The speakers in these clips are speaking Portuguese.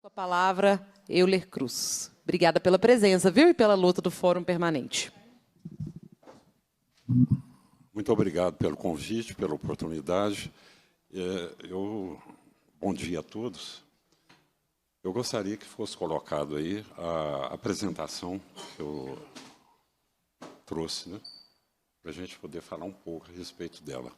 Com a palavra, Euler Cruz. Obrigada pela presença, viu? E pela luta do Fórum Permanente. Muito obrigado pelo convite, pela oportunidade. Bom dia a todos. Eu gostaria que fosse colocado aí a apresentação que eu trouxe, né, para a gente poder falar um pouco a respeito dela.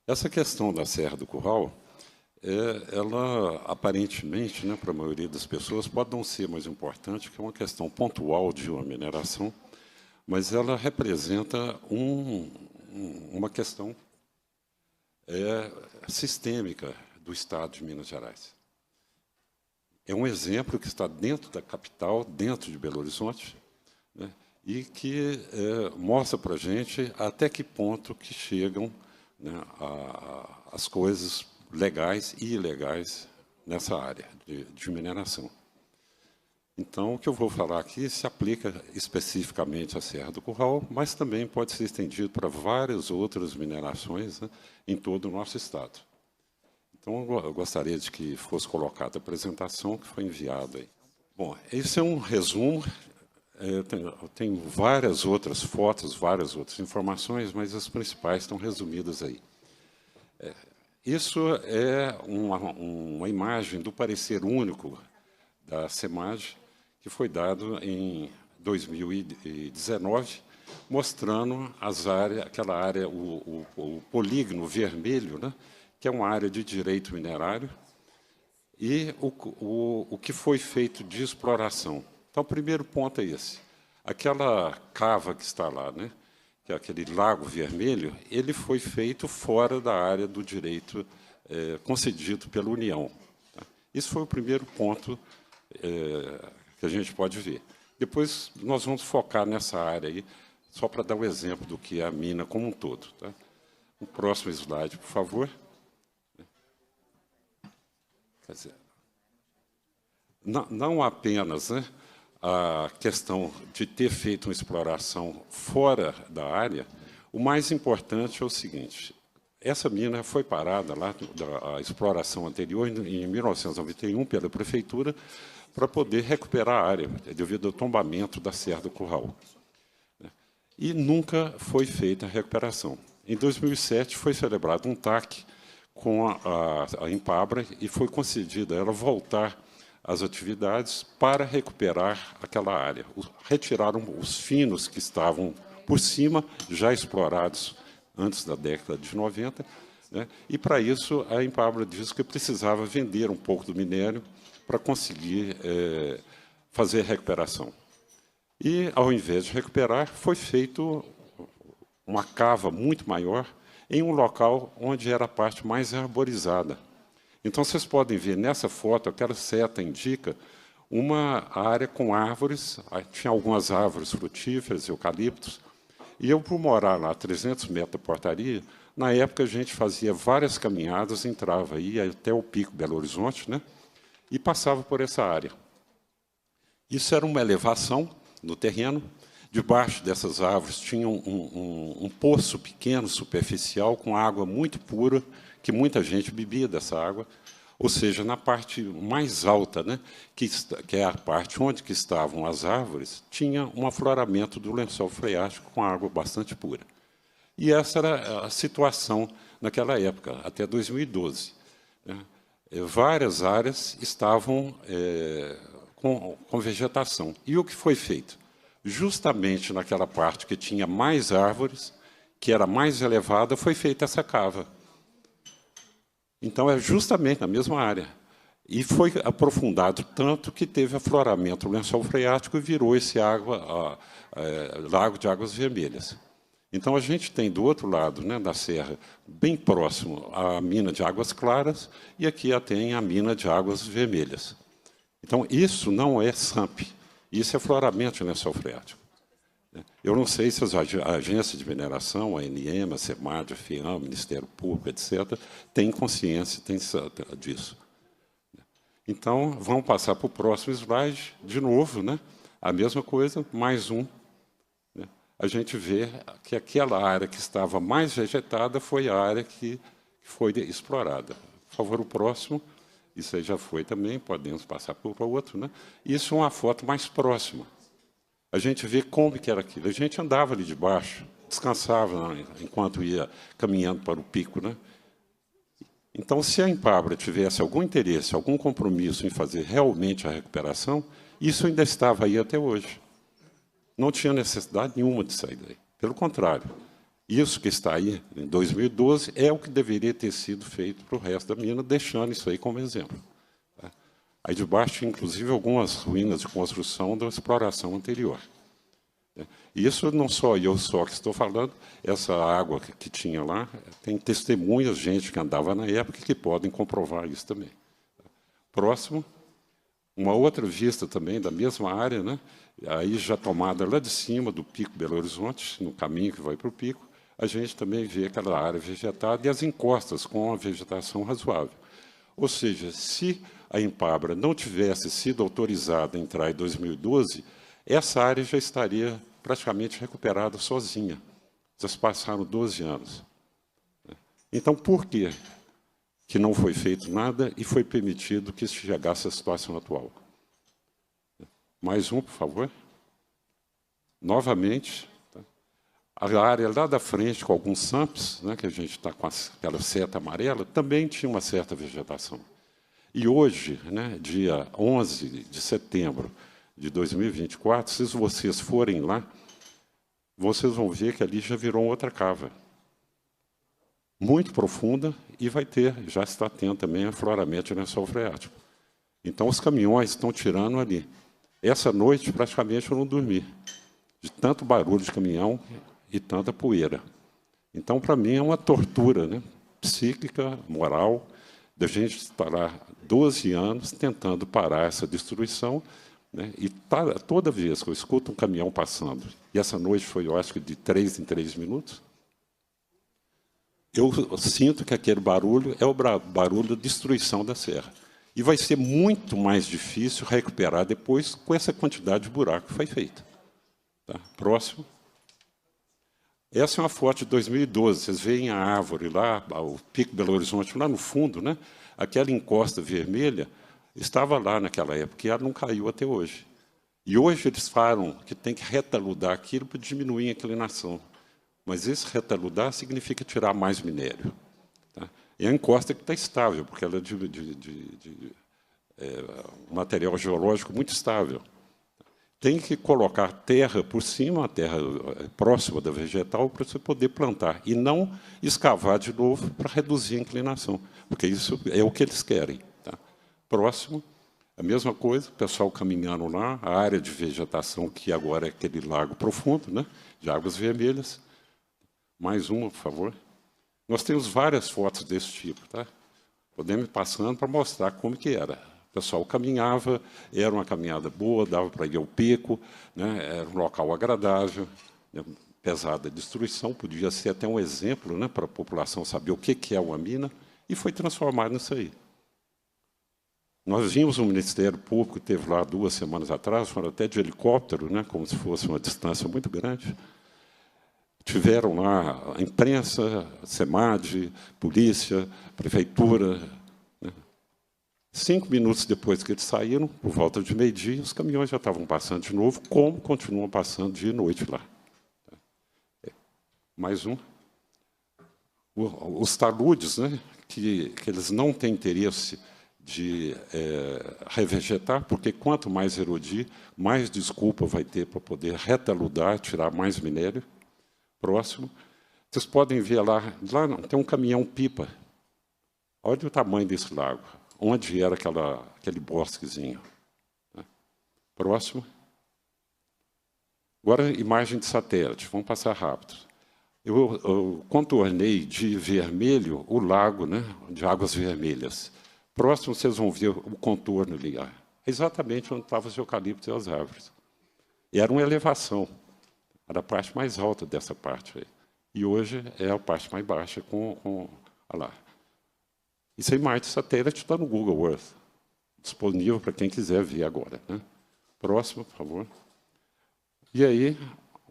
Essa questão da Serra do Curral, ela, aparentemente, né, para a maioria das pessoas, pode não ser mais importante, que é uma questão pontual de uma mineração, mas ela representa uma questão sistêmica do Estado de Minas Gerais. É um exemplo que está dentro da capital, dentro de Belo Horizonte, né, e que mostra para a gente até que ponto que chegam, né, as coisas legais e ilegais nessa área de mineração. Então, o que eu vou falar aqui se aplica especificamente à Serra do Curral, mas também pode ser estendido para várias outras minerações, né, em todo o nosso estado. Então, eu gostaria de que fosse colocada a apresentação que foi enviada aí. Bom, esse é um resumo. Eu tenho várias outras fotos, várias outras informações, mas as principais estão resumidas aí. Isso é uma imagem do parecer único da SEMAGE, que foi dado em 2019, mostrando aquela área, o polígono vermelho, né, que é uma área de direito minerário, e o que foi feito de exploração. Então, o primeiro ponto é esse. Aquela cava que está lá, né, que é aquele lago vermelho, ele foi feito fora da área do direito concedido pela União. Tá? Isso foi o primeiro ponto que a gente pode ver. Depois, nós vamos focar nessa área aí, só para dar um exemplo do que é a mina como um todo. Tá? O próximo slide, por favor. Quer dizer, não apenas, né, a questão de ter feito uma exploração fora da área, o mais importante é o seguinte: essa mina foi parada lá, da exploração anterior, em 1991, pela Prefeitura, para poder recuperar a área, devido ao tombamento da Serra do Curral. E nunca foi feita a recuperação. Em 2007, foi celebrado um TAC com a Impabra e foi concedida a ela voltar às atividades para recuperar aquela área. Retiraram os finos que estavam por cima, já explorados antes da década de 90, né? E, para isso, a Impabra disse que precisava vender um pouco do minério para conseguir fazer a recuperação. E, ao invés de recuperar, foi feito uma cava muito maior em um local onde era a parte mais arborizada. Então, vocês podem ver nessa foto, aquela seta indica uma área com árvores, tinha algumas árvores frutíferas, eucaliptos, e eu, por morar lá a 300 metros da portaria, na época a gente fazia várias caminhadas, entrava aí até o Pico Belo Horizonte, né, e passava por essa área. Isso era uma elevação no terreno. Debaixo dessas árvores tinha um poço pequeno, superficial, com água muito pura, que muita gente bebia dessa água. Ou seja, na parte mais alta, né, que é a parte onde que estavam as árvores, tinha um afloramento do lençol freático com água bastante pura. E essa era a situação naquela época, até 2012. Né? Várias áreas estavam com vegetação. E o que foi feito? Justamente naquela parte que tinha mais árvores, que era mais elevada, foi feita essa cava. Então, é justamente na mesma área. E foi aprofundado tanto que teve afloramento do lençol freático e virou esse lago de águas vermelhas. Então, a gente tem do outro lado, né, da serra, bem próximo à mina de águas claras, e aqui tem a mina de águas vermelhas. Então, isso não é SAMP, isso é afloramento de lençol freático. Eu não sei se as agências de mineração, a ANM, a SEMAD, a FIAM, o Ministério Público, etc., têm consciência disso. Então, vamos passar para o próximo slide, de novo, né? A mesma coisa, mais um. Né? A gente vê que aquela área que estava mais vegetada foi a área que foi explorada. Por favor, o próximo. Isso aí já foi também, podemos passar por outro, né? Isso é uma foto mais próxima. A gente vê como que era aquilo. A gente andava ali debaixo, descansava, né, enquanto ia caminhando para o pico, né? Então, se a Empabra tivesse algum interesse, algum compromisso em fazer realmente a recuperação, isso ainda estava aí até hoje. Não tinha necessidade nenhuma de sair daí. Pelo contrário, isso que está aí em 2012 é o que deveria ter sido feito para o resto da mina, deixando isso aí como exemplo. Aí debaixo, inclusive, algumas ruínas de construção da exploração anterior. E isso não só eu só que estou falando, essa água que tinha lá, tem testemunhas, gente que andava na época, que podem comprovar isso também. Próximo, uma outra vista também da mesma área, né? Aí já tomada lá de cima do Pico Belo Horizonte, no caminho que vai para o pico, a gente também vê aquela área vegetada e as encostas com a vegetação razoável. Ou seja, se a Empabra não tivesse sido autorizada a entrar em 2012, essa área já estaria praticamente recuperada sozinha. Já se passaram 12 anos. Então, por quê que não foi feito nada e foi permitido que chegasse à situação atual? Mais um, por favor. Novamente, a área lá da frente, com alguns SAMPs, né, que a gente está com aquela seta amarela, também tinha uma certa vegetação. E hoje, né, dia 11 de setembro de 2024, se vocês forem lá, vocês vão ver que ali já virou outra cava. Muito profunda e vai ter, já está tendo também afloramento de lençol freático. Então, os caminhões estão tirando ali. Essa noite, praticamente, eu não dormi, de tanto barulho de caminhão e tanta poeira. Então, para mim, é uma tortura, né, psíquica, moral, da gente estar lá 12 anos tentando parar essa destruição, né, e toda vez que eu escuto um caminhão passando, e essa noite foi, eu acho que de 3 em 3 minutos, eu sinto que aquele barulho é o barulho da destruição da serra. E vai ser muito mais difícil recuperar depois com essa quantidade de buraco que foi feita. Tá? Próximo. Essa é uma foto de 2012. Vocês veem a árvore lá, o Pico Belo Horizonte, lá no fundo, né? Aquela encosta vermelha estava lá naquela época, e ela não caiu até hoje. E hoje eles falam que tem que retaludar aquilo para diminuir a inclinação. Mas esse retaludar significa tirar mais minério. Tá? E a encosta que está estável, porque ela é de um material geológico muito estável. Tem que colocar terra por cima, a terra próxima da vegetal, para você poder plantar, e não escavar de novo para reduzir a inclinação, porque isso é o que eles querem. Tá? Próximo, a mesma coisa, o pessoal caminhando lá, a área de vegetação, que agora é aquele lago profundo, né, de águas vermelhas. Mais uma, por favor. Nós temos várias fotos desse tipo. Tá? Podemos ir passando para mostrar como que era. O pessoal caminhava, era uma caminhada boa, dava para ir ao pico, né, era um local agradável, né, pesada destruição, podia ser até um exemplo, né, para a população saber o que é uma mina, e foi transformado nisso aí. Nós vimos o Ministério Público, que esteve lá 2 semanas atrás, foram até de helicóptero, né, como se fosse uma distância muito grande. Tiveram lá a imprensa, a SEMAD, polícia, prefeitura. Né. 5 minutos depois que eles saíram, por volta de meio-dia, os caminhões já estavam passando de novo, como continuam passando dia e noite lá. Mais um. Os taludes, né, que eles não têm interesse de revegetar, porque quanto mais erodir, mais desculpa vai ter para poder retaludar, tirar mais minério. Próximo. Vocês podem ver lá tem um caminhão-pipa. Olha o tamanho desse lago, onde era aquele bosquezinho. Próximo. Agora, imagem de satélite. Vamos passar rápido. Eu contornei de vermelho o lago, né, de águas vermelhas. Próximo, vocês vão ver o contorno ali. Exatamente onde estavam os eucaliptos e as árvores. E era uma elevação. Era a parte mais alta dessa parte aí. E hoje é a parte mais baixa olha lá. Isso é imagem de satélite, está no Google Earth. Disponível para quem quiser ver agora. Né? Próximo, por favor. E aí,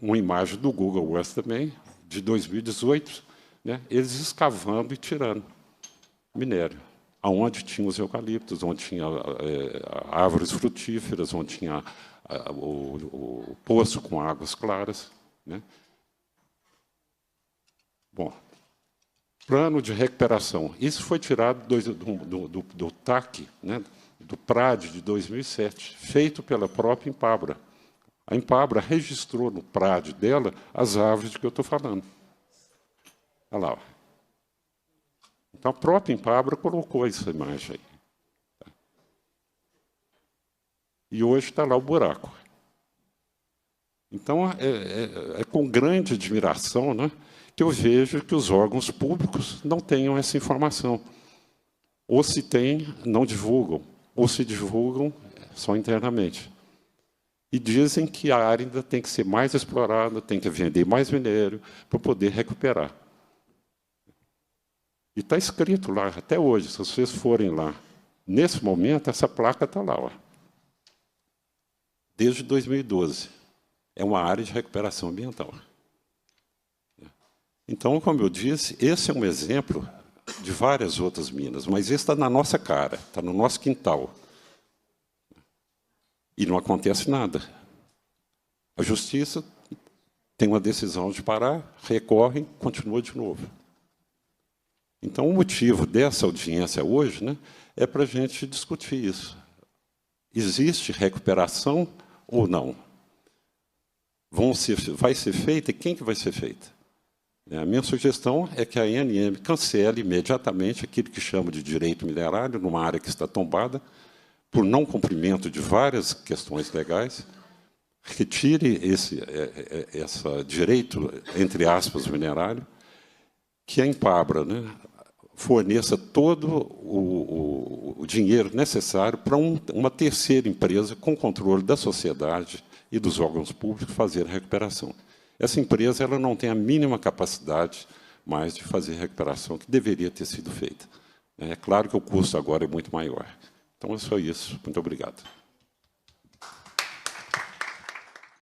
uma imagem do Google Earth também, de 2018, né? Eles escavando e tirando minério. onde tinha os eucaliptos, onde tinha árvores frutíferas, onde tinha o poço com águas claras, né? Bom, plano de recuperação. Isso foi tirado do TAC, né, do PRAD de 2007, feito pela própria Empabra. A Empabra registrou no PRAD dela as árvores de que eu estou falando. Olha lá. Ó. Então, a própria Empabra colocou essa imagem aí. E hoje está lá o buraco. Então, é com grande admiração, né, que eu vejo que os órgãos públicos não tenham essa informação. Ou se tem, não divulgam. Ou se divulgam só internamente. E dizem que a área ainda tem que ser mais explorada, tem que vender mais minério para poder recuperar. E está escrito lá, até hoje, se vocês forem lá, nesse momento, essa placa está lá, ó, desde 2012. É uma área de recuperação ambiental. Então, como eu disse, esse é um exemplo de várias outras minas, mas esse está na nossa cara, está no nosso quintal. E não acontece nada. A justiça tem uma decisão de parar, recorre, continua de novo. Então, o motivo dessa audiência hoje, né, é para a gente discutir isso. Existe recuperação ou não? Vai ser feita e quem que vai ser feita? A minha sugestão é que a ANM cancele imediatamente aquilo que chama de direito minerário, numa área que está tombada, por não cumprimento de várias questões legais, retire esse direito, entre aspas, minerário, que a Empabra, né, forneça todo o dinheiro necessário para uma terceira empresa com controle da sociedade e dos órgãos públicos fazer a recuperação. Essa empresa ela não tem a mínima capacidade mais de fazer a recuperação que deveria ter sido feita. É claro que o custo agora é muito maior. Então, é só isso. Muito obrigado.